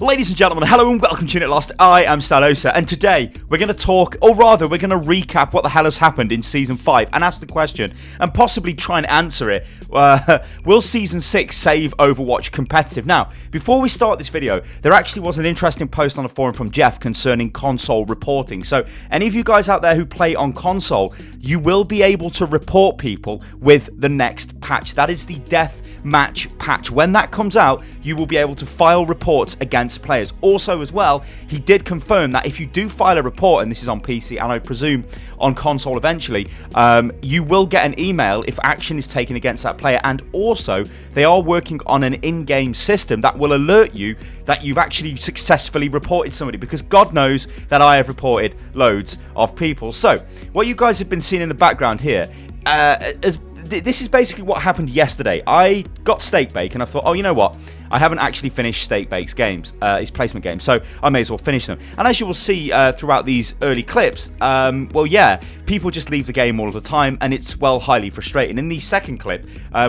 Ladies and gentlemen, hello and welcome to Unit Lost. I am Stylosa, and today we're going to talk, or rather we're going to recap what the hell has happened in Season 5 and ask the question, and possibly try and answer it, will Season 6 save Overwatch competitive? Now, before we start this video, there actually was an interesting post on the forum from Jeff concerning console reporting. So, any of you guys out there who play on console, you will be able to report people with the next patch. That is the Deathmatch patch. When that comes out, you will be able to file reports against players. Also as well, he did confirm that if you do file a report, and this is on PC and I presume on console eventually, you will get an email if action is taken against that player, and also they are working on an in-game system that will alert you that you've actually successfully reported somebody, because God knows that I have reported loads of people. So what you guys have been seeing in the background here, this is basically what happened yesterday. I got Steak Bake and I thought, oh, you know what? I haven't actually finished Steak Bake's games, his placement games, so I may as well finish them. And as you will see throughout these early clips, well, yeah, people just leave the game all of the time, and it's, well, highly frustrating. In the second clip,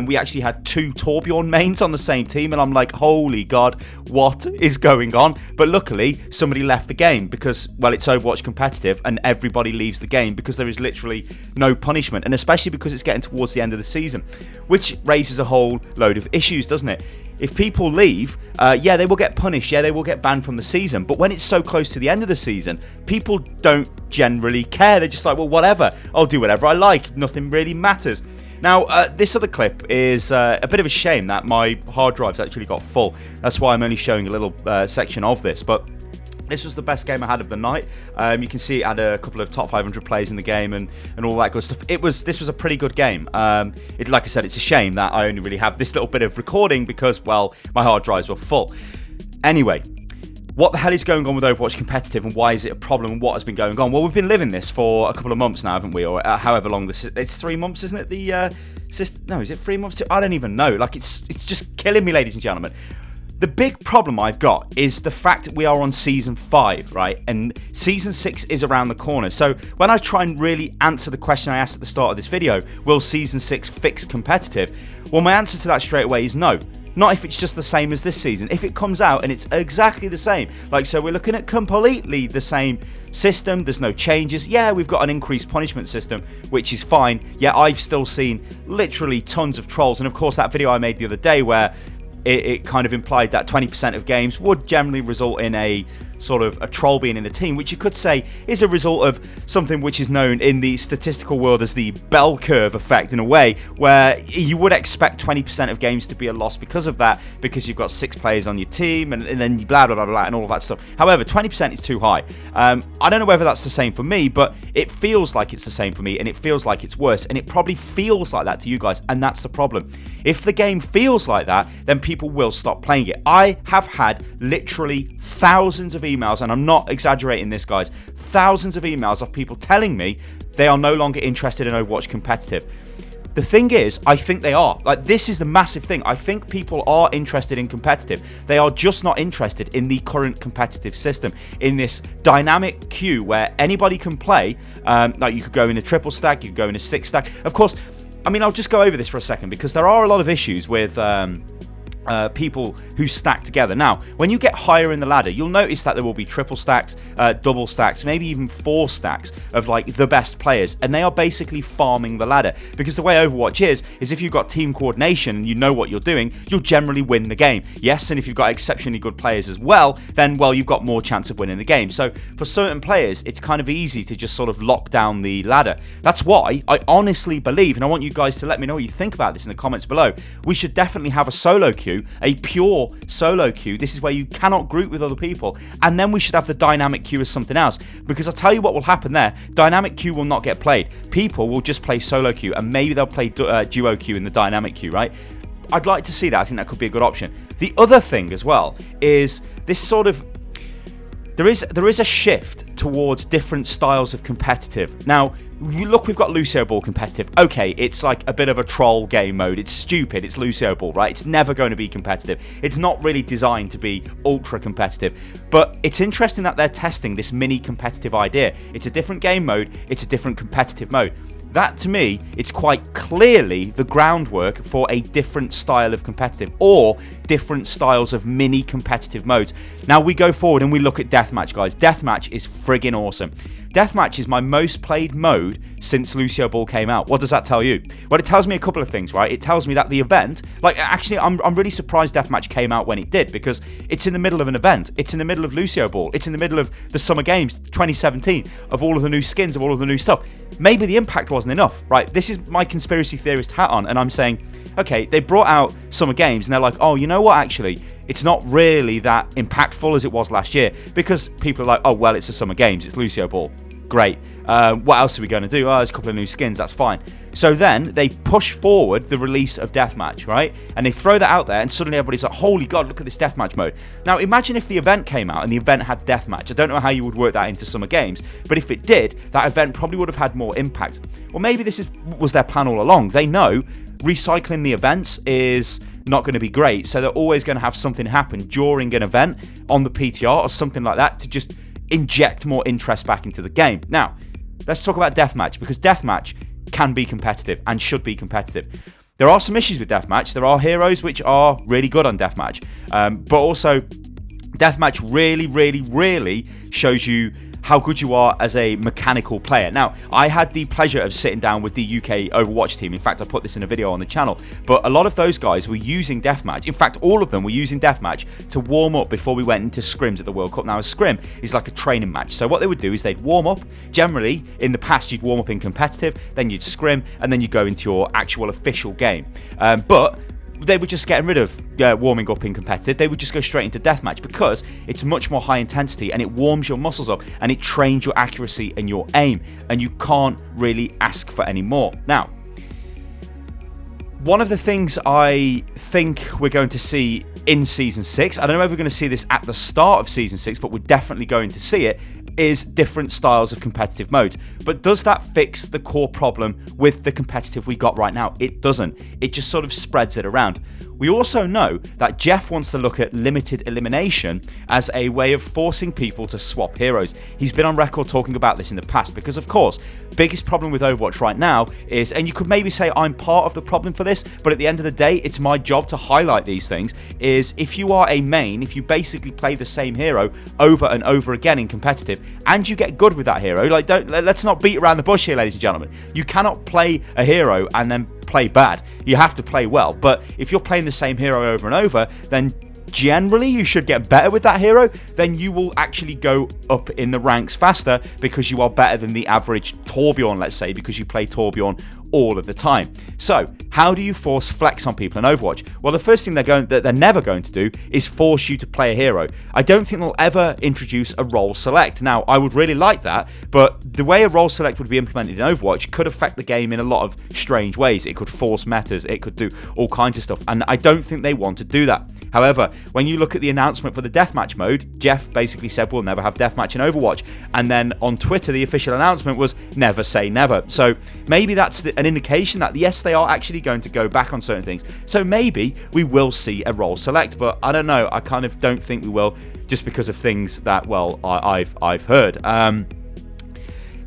we actually had two Torbjorn mains on the same team, and I'm like, holy God, what is going on? But luckily, somebody left the game because, well, it's Overwatch competitive, and everybody leaves the game because there is literally no punishment, and especially because it's getting towards the end of the season, which raises a whole load of issues, doesn't it? If people leave, yeah, they will get punished, yeah, they will get banned from the season, but when it's so close to the end of the season, people don't generally care. They're just like, well, whatever, I'll do whatever I like, nothing really matters. Now, this other clip is a bit of a shame that my hard drive's actually got full. That's why I'm only showing a little section of this, but this was the best game I had of the night. You can see it had a couple of top 500 plays in the game and all that good stuff. This was a pretty good game. Like I said, it's a shame that I only really have this little bit of recording because, well, my hard drives were full. Anyway, what the hell is going on with Overwatch competitive, and why is it a problem, and what has been going on? Well, we've been living this for a couple of months now, haven't we? Or however long this is. It's 3 months, isn't it? No, is it 3 months? I don't even know. Like, it's just killing me, ladies and gentlemen. The big problem I've got is the fact that we are on Season 5, right? And Season 6 is around the corner. So when I try and really answer the question I asked at the start of this video, will Season 6 fix competitive? Well, my answer to that straight away is no. Not if it's just the same as this season. If it comes out and it's exactly the same, like, so we're looking at completely the same system, there's no changes. Yeah, we've got an increased punishment system, which is fine. Yeah, I've still seen literally tons of trolls. And of course, that video I made the other day where it kind of implied that 20% of games would generally result in a sort of a troll being in a team, which you could say is a result of something which is known in the statistical world as the bell curve effect, in a way, where you would expect 20% of games to be a loss because of that, because you've got 6 players on your team and then blah, blah, blah, blah, and all of that stuff. However, 20% is too high. I don't know whether that's the same for me, but it feels like it's the same for me, and it feels like it's worse, and it probably feels like that to you guys, and that's the problem. If the game feels like that, then people will stop playing it. I have had literally thousands of emails, and I'm not exaggerating this, guys, thousands of emails of people telling me they are no longer interested in Overwatch competitive. The thing is, I think they are. Like, this is the massive thing. I think people are interested in competitive. They are just not interested in the current competitive system, in this dynamic queue where anybody can play. Like, you could go in a triple stack, you could go in a 6 stack. Of course, I mean, I'll just go over this for a second, because there are a lot of issues with people who stack together. Now, when you get higher in the ladder, you'll notice that there will be triple stacks, double stacks, maybe even 4 stacks of, like, the best players, and they are basically farming the ladder, because the way Overwatch is if you've got team coordination and you know what you're doing, you'll generally win the game. Yes, and if you've got exceptionally good players as well, then, well, you've got more chance of winning the game. So for certain players, it's kind of easy to just sort of lock down the ladder. That's why I honestly believe, and I want you guys to let me know what you think about this in the comments below, we should definitely have a solo queue, a pure solo queue. This is where you cannot group with other people, and then we should have the dynamic queue as something else, because I'll tell you what will happen there. Dynamic queue will not get played. People will just play solo queue, and maybe they'll play duo queue in the dynamic queue, right? I'd like to see that. I think that could be a good option. The other thing as well is this sort of, there is a shift towards different styles of competitive. Now, look, we've got Lucio Ball competitive. Okay, it's like a bit of a troll game mode. It's stupid. It's Lucio Ball, right? It's never going to be competitive. It's not really designed to be ultra competitive. But it's interesting that they're testing this mini competitive idea. It's a different game mode. It's a different competitive mode. That, to me, it's quite clearly the groundwork for a different style of competitive, or different styles of mini competitive modes. Now we go forward and we look at Deathmatch, guys. Deathmatch is friggin' awesome. Deathmatch is my most played mode since Lucio Ball came out. What does that tell you? Well, it tells me a couple of things, right? It tells me that the event, like, actually, I'm really surprised Deathmatch came out when it did, because it's in the middle of an event. It's in the middle of Lucio Ball. It's in the middle of the Summer Games 2017, of all of the new skins, of all of the new stuff. Maybe the impact wasn't enough, right? This is my conspiracy theorist hat on, and I'm saying, okay, they brought out Summer Games, and they're like, oh, you know what, actually, it's not really that impactful as it was last year, because people are like, oh, well, it's the Summer Games, it's Lucio Ball. Great. What else are we going to do? Oh, there's a couple of new skins, that's fine. So then they push forward the release of Deathmatch, right? And they throw that out there, and suddenly everybody's like, holy God, look at this Deathmatch mode. Now, imagine if the event came out and the event had Deathmatch. I don't know how you would work that into Summer Games, but if it did, that event probably would have had more impact. Well, maybe this was their plan all along. They know recycling the events is not going to be great, so they're always going to have something happen during an event on the PTR or something like that to just inject more interest back into the game. Now, let's talk about Deathmatch, because Deathmatch can be competitive and should be competitive. There are some issues with Deathmatch. There are heroes which are really good on Deathmatch, but also Deathmatch really shows you how good you are as a mechanical player. Now, I had the pleasure of sitting down with the UK Overwatch team. In fact, I put this in a video on the channel, but a lot of those guys were using Deathmatch. In fact, all of them were using Deathmatch to warm up before we went into scrims at the World Cup. Now, a scrim is like a training match. So what they would do is they'd warm up. Generally, in the past, you'd warm up in competitive, then you'd scrim, and then you'd go into your actual official game. But they were just getting rid of warming up in competitive. They would just go straight into Deathmatch, because it's much more high intensity and it warms your muscles up and it trains your accuracy and your aim, and you can't really ask for any more. Now, one of the things I think we're going to see in Season 6, I don't know if we're going to see this at the start of Season 6, but we're definitely going to see it, is different styles of competitive modes. But does that fix the core problem with the competitive we got right now? It doesn't. It just sort of spreads it around. We also know that Jeff wants to look at limited elimination as a way of forcing people to swap heroes. He's been on record talking about this in the past, because of course, biggest problem with Overwatch right now is, and you could maybe say I'm part of the problem for this, but at the end of the day, it's my job to highlight these things, is if you are a main, if you basically play the same hero over and over again in competitive, and you get good with that hero, like, let's not beat around the bush here, ladies and gentlemen. You cannot play a hero and then play bad. You have to play well. But if you're playing the same hero over and over, then generally you should get better with that hero. Then you will actually go up in the ranks faster, because you are better than the average Torbjorn, let's say, because you play Torbjorn all of the time. So how do you force flex on people in Overwatch? Well, the first thing they're never going to do is force you to play a hero. I don't think they'll ever introduce a role select. Now, I would really like that, but the way a role select would be implemented in Overwatch could affect the game in a lot of strange ways. It could force metas, it could do all kinds of stuff, and I don't think they want to do that. However, when you look at the announcement for the Deathmatch mode, Jeff basically said we'll never have Deathmatch in Overwatch, and then on Twitter the official announcement was never say never. So maybe that's an indication that yes, they are actually going to go back on certain things. So maybe we will see a role select, but I don't know. I kind of don't think we will, just because of things that, well, I've heard.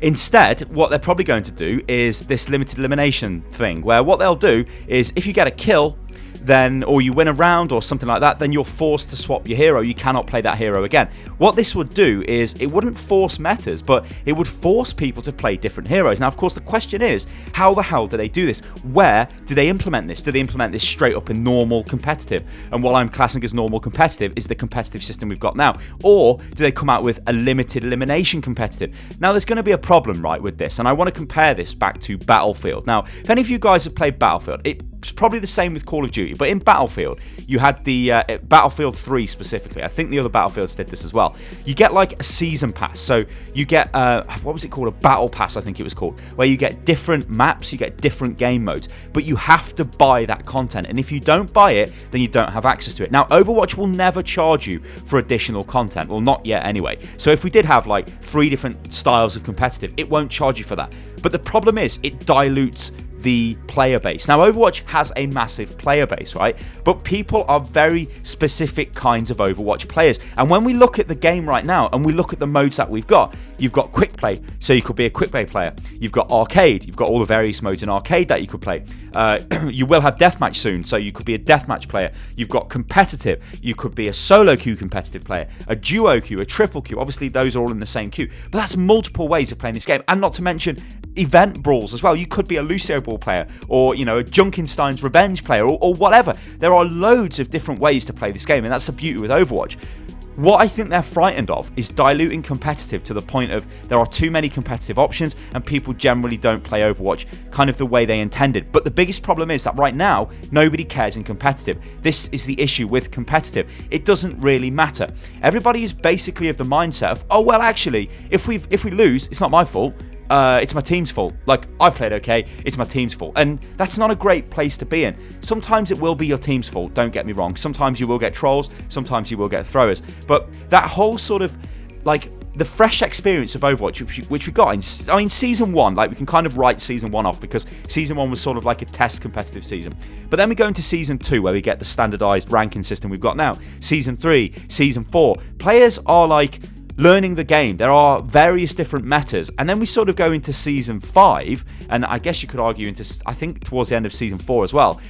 Instead, what they're probably going to do is this limited elimination thing, where what they'll do is if you get a kill, then, or you win a round or something like that, then you're forced to swap your hero. You cannot play that hero again. What this would do is it wouldn't force metas, but it would force people to play different heroes. Now, of course, the question is, how the hell do they do this? Where do they implement this? Do they implement this straight up in normal competitive? And what I'm classing as normal competitive is the competitive system we've got now. Or do they come out with a limited elimination competitive? Now, there's going to be a problem, right, with this, and I want to compare this back to Battlefield. Now, if any of you guys have played Battlefield, it's probably the same with Call of Duty, but in Battlefield, you had the Battlefield 3 specifically. I think the other Battlefields did this as well. You get like a season pass. So you get, what was it called? A battle pass, I think it was called, where you get different maps, you get different game modes, but you have to buy that content. And if you don't buy it, then you don't have access to it. Now, Overwatch will never charge you for additional content. Well, not yet anyway. So if we did have like 3 different styles of competitive, it won't charge you for that. But the problem is it dilutes the player base. Now, Overwatch has a massive player base, right? But people are very specific kinds of Overwatch players. And when we look at the game right now and we look at the modes that we've got, you've got quick play, so you could be a quick play player. You've got arcade, you've got all the various modes in arcade that you could play. You will have deathmatch soon, so you could be a deathmatch player. You've got competitive, you could be a solo queue competitive player, a duo queue, a triple queue. Obviously, those are all in the same queue. But that's multiple ways of playing this game, and not to mention event brawls as well. You could be a Lucio Ball player, or, you know, a Junkenstein's Revenge player, or whatever. There are loads of different ways to play this game, and that's the beauty with Overwatch. What I think they're frightened of is diluting competitive to the point of there are too many competitive options and people generally don't play Overwatch kind of the way they intended. But the biggest problem is that right now, nobody cares in competitive. This is the issue with competitive. It doesn't really matter. Everybody is basically of the mindset of, oh, well, actually, if we lose, it's not my fault. It's my team's fault. Like, I've played okay, it's my team's fault. And that's not a great place to be in. Sometimes it will be your team's fault, don't get me wrong. Sometimes you will get trolls, sometimes you will get throwers. But that whole sort of, like, the fresh experience of Overwatch, which we got in, Season 1, like, we can kind of write Season 1 off because Season 1 was sort of like a test competitive season. But then we go into Season 2 where we get the standardized ranking system we've got now. Season 3, Season 4, players are, like, learning the game. There are various different metas, and then we sort of go into Season 5, and I guess you could argue into, I think, towards the end of Season 4 as well.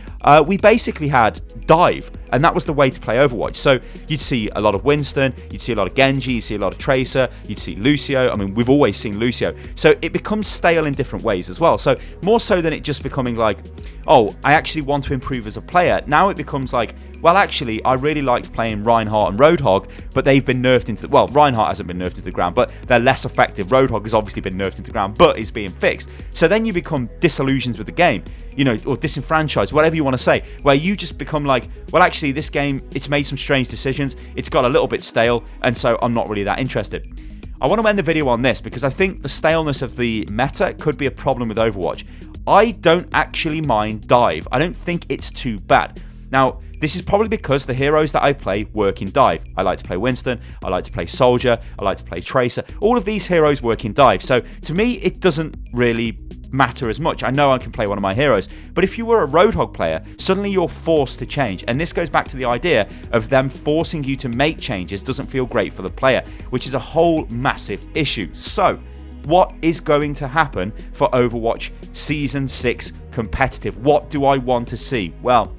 We basically had dive, and that was the way to play Overwatch. So you'd see a lot of Winston, you'd see a lot of Genji, you'd see a lot of Tracer, you'd see Lucio. I mean, we've always seen Lucio. So it becomes stale in different ways as well. So more so than it just becoming like, oh, I actually want to improve as a player. Now it becomes like, well, actually, I really liked playing Reinhardt and Roadhog, but they've been nerfed into the... Well, Reinhardt hasn't been nerfed into the ground, but they're less effective. Roadhog has obviously been nerfed into the ground, but is being fixed. So then you become disillusioned with the game, you know, or disenfranchised, whatever you want to say, where you just become like, well, actually, this game, it's made some strange decisions. It's got a little bit stale, and so I'm not really that interested. I want to end the video on this because I think the staleness of the meta could be a problem with Overwatch. I don't actually mind dive. I don't think it's too bad. Now, this is probably because the heroes that I play work in dive. I like to play Winston, I like to play Soldier, I like to play Tracer. All of these heroes work in dive. So to me, it doesn't really matter as much. I know I can play one of my heroes, but if you were a Roadhog player, suddenly you're forced to change. And this goes back to the idea of them forcing you to make changes doesn't feel great for the player, which is a whole massive issue. So, what is going to happen for Overwatch Season 6 competitive? What do I want to see? Well,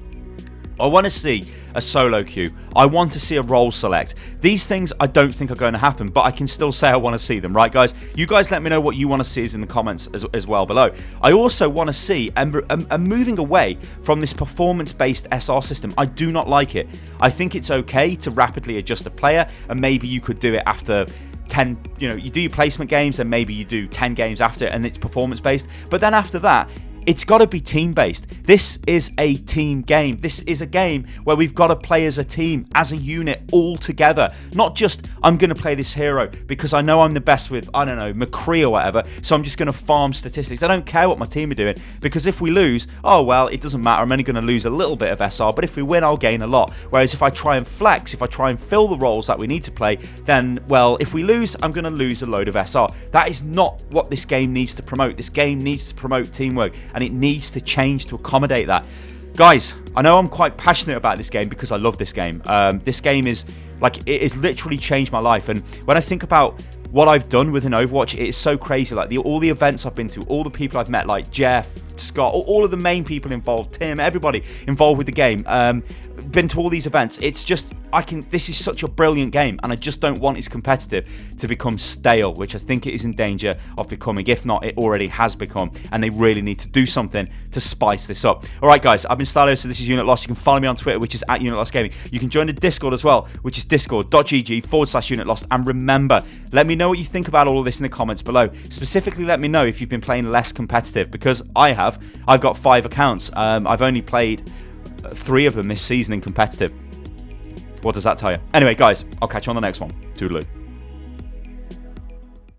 I want to see a solo queue. I want to see a role select. These things I don't think are going to happen, but I can still say I want to see them, right, guys? You guys let me know what you want to see in the comments as well below. I also want to see a moving away from this performance-based SR system. I do not like it. I think it's okay to rapidly adjust a player, and maybe you could do it after 10, you know, you do your placement games, and maybe you do 10 games after, and it's performance-based. But then after that, it's got to be team-based. This is a team game. This is a game where we've got to play as a team, as a unit, all together. Not just, I'm going to play this hero because I know I'm the best with, I don't know, McCree or whatever, so I'm just going to farm statistics. I don't care what my team are doing, because if we lose, oh, well, it doesn't matter. I'm only going to lose a little bit of SR, but if we win, I'll gain a lot. Whereas if I try and flex, if I try and fill the roles that we need to play, then, well, if we lose, I'm going to lose a load of SR. That is not what this game needs to promote. This game needs to promote teamwork, and it needs to change to accommodate that. Guys, I know I'm quite passionate about this game because I love this game. This game is, like, it has literally changed my life, and when I think about what I've done within Overwatch, it is so crazy. Like, all the events I've been to, all the people I've met, like Jeff, Scott, all of the main people involved, Tim, everybody involved with the game, been to all these events. It's just, this is such a brilliant game, and I just don't want its competitive to become stale, which I think it is in danger of becoming. If not, it already has become, and they really need to do something to spice this up. Alright guys, I've been Stylosa, so this is Unit Lost. You can follow me on Twitter, which is @UnitLostGaming. You can join the Discord as well, which is discord.gg/Unit Lost. And remember, let me know what you think about all of this in the comments below. Specifically, let me know if you've been playing less competitive, because I have. I've got 5 accounts. I've only played 3 of them this season in competitive. What does that tell you? Anyway, guys, I'll catch you on the next one. Toodaloo.